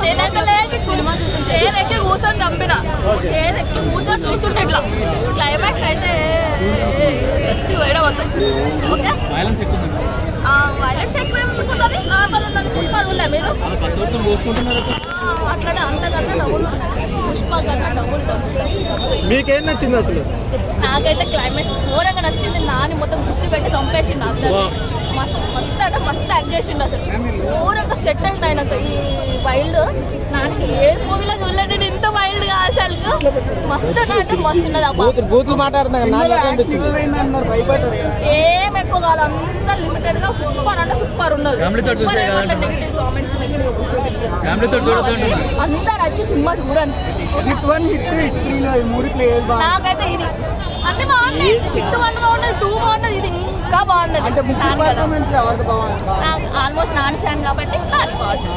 నేనైతే లేదు సినిమా చూసి చైర్ ఎక్కి కూర్చొని చంపిన చైర్ ఎక్కి కూర్చొని చూస్తుండే ఇట్లా క్లైమాక్స్ అయితే వేయడవుతుంది ఓకే వైలెన్స్ ఎక్కువ ఏమనుకున్నది నార్మల్ ఉన్నది పుష్పాలు ఉన్నాయి మీరు అట్లనే అంతకన్నా డబుల్ పుష్ప కన్నా డబుల్ మీకేం నచ్చింది అసలు? నాకైతే క్లైమాక్స్ ఘోరంగా నచ్చింది. నాని మొత్తం గుర్తు పెట్టి చంపేసిండు అందరూ. మస్తు మస్తు అంటే మస్తు యాక్ట్ చేసిండు అసలు. ఘోరంగా సెట్ అయింది ఆయనకు ఈ వైల్డ్. నానికి ఏ మూవీలో చూడలేదు ఇంత వైల్డ్ గా అసలు. మస్తు అంటే మస్తు ఉన్నది. ఏం ఎక్కువ కాదు, అంతా లిమిటెడ్ గా సూపర్ అంటే సూపర్ ఉన్నది. నెగిటివ్ కామెంట్స్ అందరు వచ్చి సినిమా చూడండి. నాకైతే ఇది అంటే బాగుంది. చిట్టు 1 బాగున్నది, 2 బాగున్నది, ఇది ఇంకా బాగున్నది. ఆల్మోస్ట్ నాని ఫ్యాన్ కాబట్టి నాని బాగుంది.